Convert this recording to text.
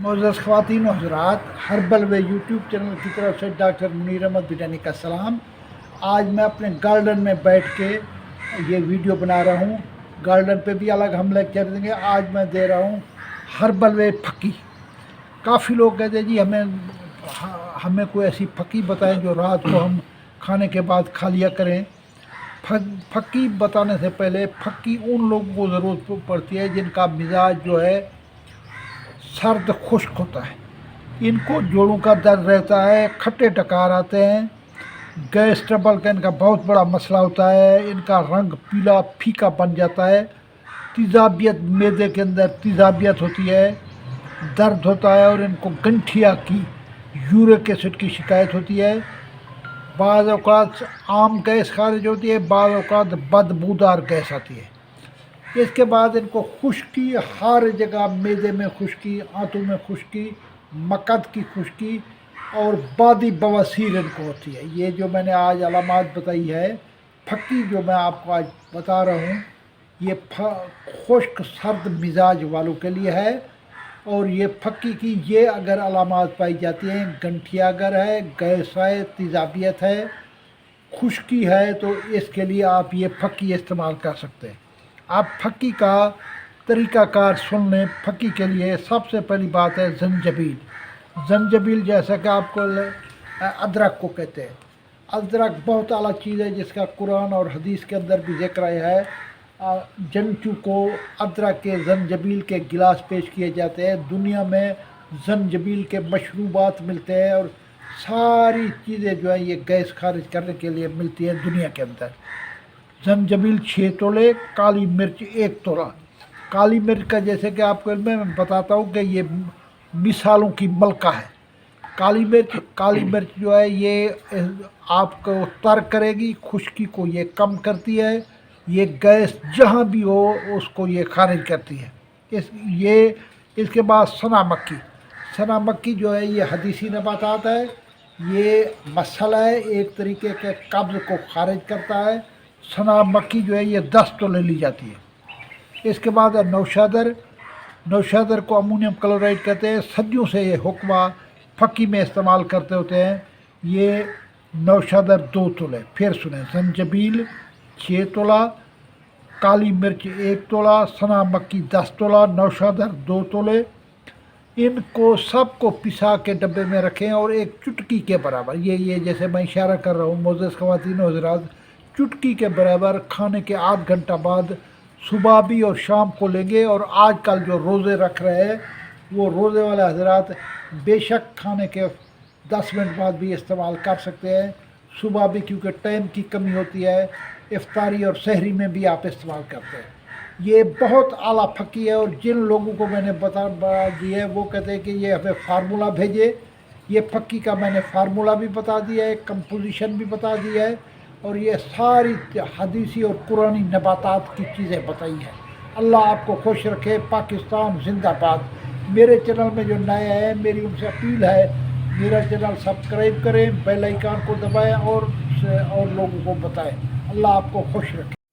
मोअज़्ज़ज़ ख़वातीन व हज़रात, हर्बल वे YouTube channel की तरफ से डॉक्टर मुनीर अहमद बिटानी का सलाम। आज मैं अपने गार्डन में बैठ के ये वीडियो बना रहा हूँ। गार्डन पे भी अलग हम लेक्चर देंगे। आज मैं दे रहा हूँ हर्बल वे फक्की। काफ़ी लोग कहते हैं जी हमें कोई ऐसी फक्की बताएं जो रात को हम खाने के बाद खा लिया करें। फक्की बताने से पहले फक्की उन लोगों को ज़रूरत पड़ती है जिनका मिजाज जो है सर्द खुश्क होता है। इनको जोड़ों का दर्द रहता है, खट्टे टकार आते हैं, गैस ट्रबल का इनका बहुत बड़ा मसला होता है, इनका रंग पीला फीका बन जाता है, तेज़ाबियत मैदे के अंदर तेज़ाबियत होती है, दर्द होता है और इनको गंठिया की यूरिक एसिड की शिकायत होती है। बाज़ औक़ात आम गैस खारिज होती है, बाज़ औक़ात बदबूदार गैस आती है। इसके बाद इनको खुश्की, हर जगह मैदे में खुश्की, आंतों में खुश्की, मकद की खुश्की और बादी बवासीर इनको होती है। ये जो मैंने आज अलामात बताई है, फक्की जो मैं आपको आज बता रहा हूँ, ये खुश्क सर्द मिजाज वालों के लिए है। और ये फक्की की ये अगर अलामात पाई जाती हैं, गंठिया अगर है, गैस है, तेज़ाबियत है, खुश्की है, तो इसके लिए आप ये फक्की इस्तेमाल कर सकते हैं। आप फक्की का तरीक़ाकार सुन लें। फक्की के लिए सबसे पहली बात है ज़ंजबील। ज़ंजबील जैसा कि आपको अदरक को कहते हैं। अदरक बहुत आला चीज़ है जिसका कुरान और हदीस के अंदर भी ज़िक्र है। जंचू को अदरक के ज़ंजबील के गिलास पेश किए जाते हैं। दुनिया में ज़ंजबील के मशरूबात मिलते हैं और सारी चीज़ें जो है ये गैस खारिज करने के लिए मिलती हैं दुनिया के अंदर। ज़ंजबील 6 तोले, काली मिर्च 1 तोला। काली मिर्च का जैसे कि आपको मैं बताता हूँ कि ये मिसालों की मलका है। काली मिर्च जो है ये आपको तर करेगी, खुश्की को ये कम करती है, ये गैस जहाँ भी हो उसको ये खारिज करती है। इसके बाद सना मक्की जो है ये हदीसी नबातात है। ये मसला है, एक तरीके के कब्ज़ को खारिज करता है। सना मक्की जो है ये 10 तोले ली जाती है। इसके बाद है नौशादर को अमोनियम क्लोराइड कहते हैं। सदियों से ये हुक्मा फक्की में इस्तेमाल करते होते हैं। ये नौशादर 2 तोले। फिर सुने, ज़ंजबील 6 तोला, काली मिर्च 1 तोला, सना मक्की 10 तोला, नौशादर 2 तोले। इनको सबको पिसा के डब्बे में रखें और एक चुटकी के बराबर, ये जैसे मैं इशारा कर रहा हूँ मोअज़्ज़ज़ ख़वातीन व हज़रात, चुटकी के बराबर खाने के आध घंटा बाद सुबह भी और शाम को लेंगे। और आजकल जो रोज़े रख रहे हैं वो रोज़े वाले हज़रात बेशक खाने के 10 मिनट बाद भी इस्तेमाल कर सकते हैं। सुबह भी, क्योंकि टाइम की कमी होती है, इफ्तारी और सहरी में भी आप इस्तेमाल करते हैं। ये बहुत आला फक्की है। और जिन लोगों को मैंने बता दिया है वो कहते हैं कि ये हमें फार्मूला भेजे। ये फक्की का मैंने फार्मूला भी बता दिया है, कंपोजिशन भी बता दिया है और ये सारी हदीसी और कुरानी नबातात की चीज़ें बताई हैं। अल्लाह आपको खुश रखे। पाकिस्तान जिंदाबाद। मेरे चैनल में जो नए हैं, मेरी उनसे अपील है, मेरा चैनल सब्सक्राइब करें, बेल आइकन को दबाएं और लोगों को बताएं। अल्लाह आपको खुश रखे।